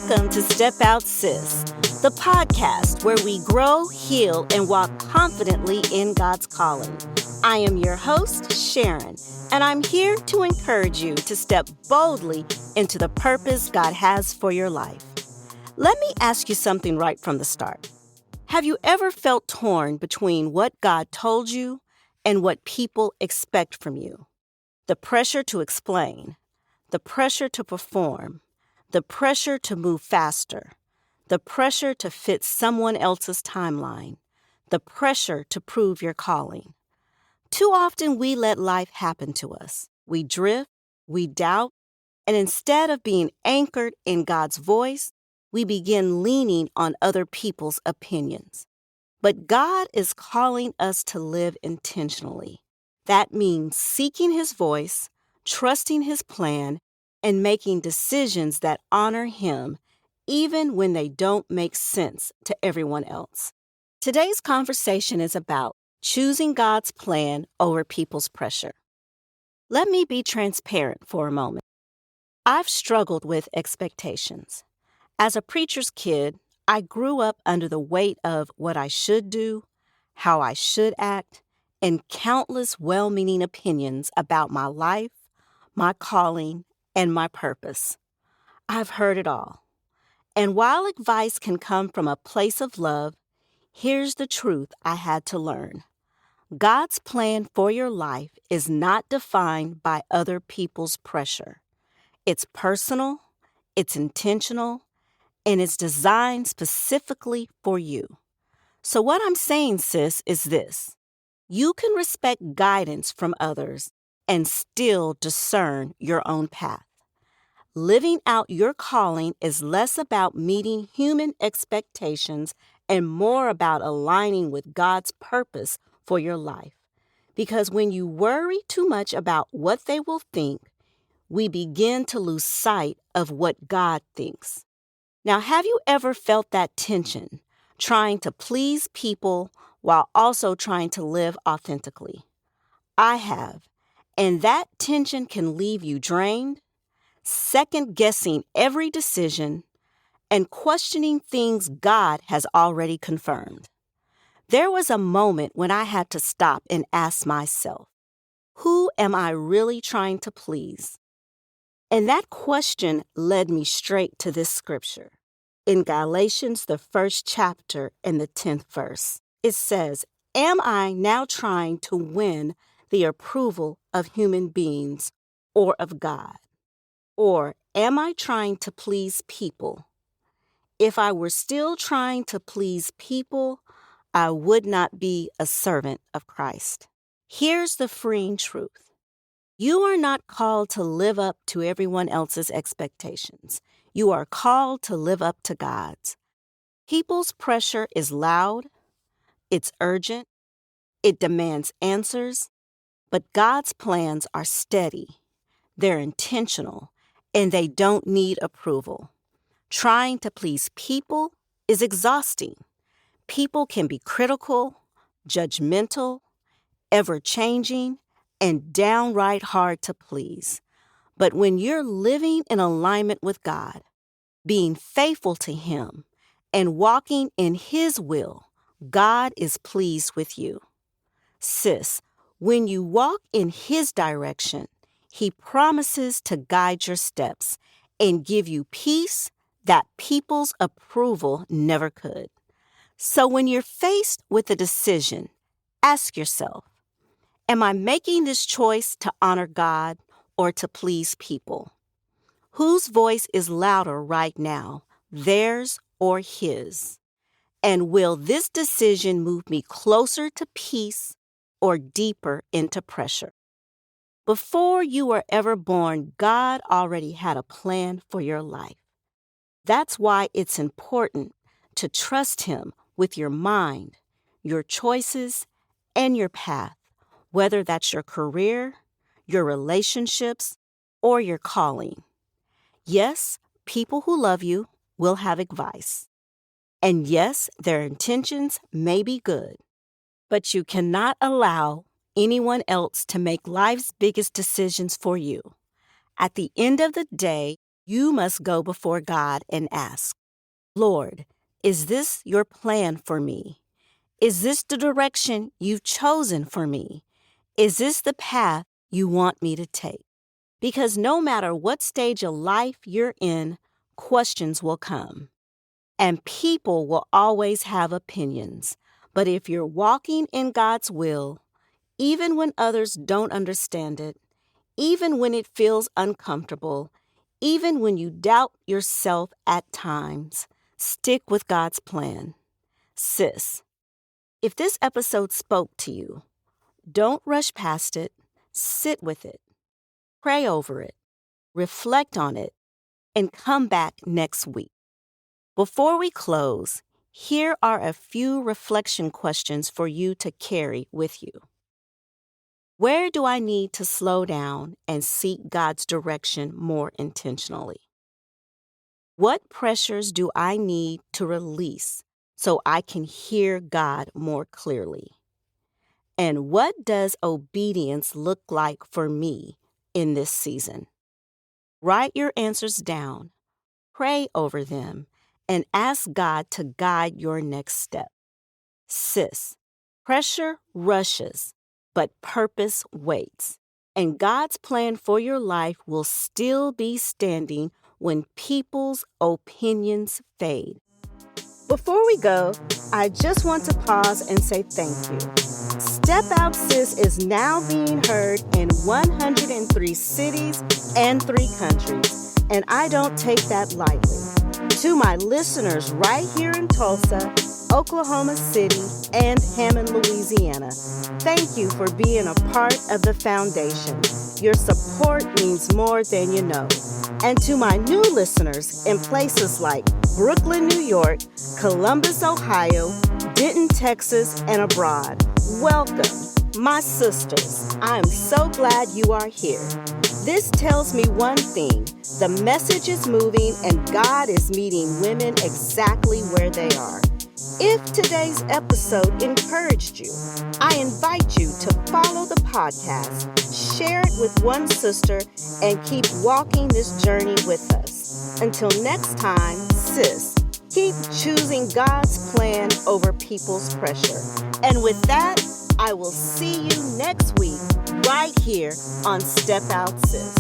Welcome to Step Out Sis, the podcast where we grow, heal, and walk confidently in God's calling. I am your host, Sharon, and I'm here to encourage you to step boldly into the purpose God has for your life. Let me ask you something right from the start. Have you ever felt torn between what God told you and what people expect from you? The pressure to explain, the pressure to perform, the pressure to move faster, the pressure to fit someone else's timeline, the pressure to prove your calling. Too often we let life happen to us. We drift, we doubt, and instead of being anchored in God's voice, we begin leaning on other people's opinions. But God is calling us to live intentionally. That means seeking His voice, trusting His plan, and making decisions that honor Him, even when they don't make sense to everyone else. Today's conversation is about choosing God's plan over people's pressure. Let me be transparent for a moment. I've struggled with expectations. As a preacher's kid, I grew up under the weight of what I should do, how I should act, and countless well-meaning opinions about my life, my calling, and my purpose. I've heard it all. And while advice can come from a place of love, here's the truth I had to learn. God's plan for your life is not defined by other people's pressure. It's personal, it's intentional, and it's designed specifically for you. So what I'm saying, sis, is this. You can respect guidance from others and still discern your own path. Living out your calling is less about meeting human expectations and more about aligning with God's purpose for your life. Because when you worry too much about what they will think, we begin to lose sight of what God thinks. Now, have you ever felt that tension, trying to please people while also trying to live authentically? I have, and that tension can leave you drained, second-guessing every decision, and questioning things God has already confirmed. There was a moment when I had to stop and ask myself, who am I really trying to please? And that question led me straight to this scripture. In Galatians, the 1st chapter and the 10th verse, it says, "Am I now trying to win the approval of human beings or of God? Or am I trying to please people? If I were still trying to please people, I would not be a servant of Christ." Here's the freeing truth. You are not called to live up to everyone else's expectations. You are called to live up to God's. People's pressure is loud, it's urgent, it demands answers, but God's plans are steady, they're intentional, and they don't need approval. Trying to please people is exhausting. People can be critical, judgmental, ever-changing, and downright hard to please. But when you're living in alignment with God, being faithful to Him, and walking in His will, God is pleased with you. Sis, when you walk in His direction, He promises to guide your steps and give you peace that people's approval never could. So when you're faced with a decision, ask yourself, am I making this choice to honor God or to please people? Whose voice is louder right now, theirs or His? And will this decision move me closer to peace or deeper into pressure? Before you were ever born, God already had a plan for your life. That's why it's important to trust Him with your mind, your choices, and your path, whether that's your career, your relationships, or your calling. Yes, people who love you will have advice. And yes, their intentions may be good, but you cannot allow anyone else to make life's biggest decisions for you. At the end of the day, You must go before God and ask, Lord, is this your plan for me? Is this the direction you've chosen for me? Is this the path you want me to take? Because no matter what stage of life you're in, questions will come. And people will always have opinions. But if you're walking in God's will, even when others don't understand it, even when it feels uncomfortable, even when you doubt yourself at times, stick with God's plan. Sis, if this episode spoke to you, don't rush past it. Sit with it. Pray over it. Reflect on it. And come back next week. Before we close, here are a few reflection questions for you to carry with you. Where do I need to slow down and seek God's direction more intentionally? What pressures do I need to release so I can hear God more clearly? And what does obedience look like for me in this season? Write your answers down, pray over them, and ask God to guide your next step. Sis, pressure rushes, but purpose waits. And God's plan for your life will still be standing when people's opinions fade. Before we go, I just want to pause and say thank you. Step Out Sis is now being heard in 103 cities and 3 countries, and I don't take that lightly. To my listeners right here in Tulsa, Oklahoma City, and Hammond, Louisiana, thank you for being a part of the foundation. Your support means more than you know. And to my new listeners in places like Brooklyn, New York, Columbus, Ohio, Denton, Texas, and abroad, welcome, my sisters. I'm so glad you are here. This tells me one thing: the message is moving and God is meeting women exactly where they are. If today's episode encouraged you, I invite you to follow the podcast, share it with one sister, and keep walking this journey with us. Until next time, sis, keep choosing God's plan over people's pressure. And with that, I will see you next week right here on Step Out Sis.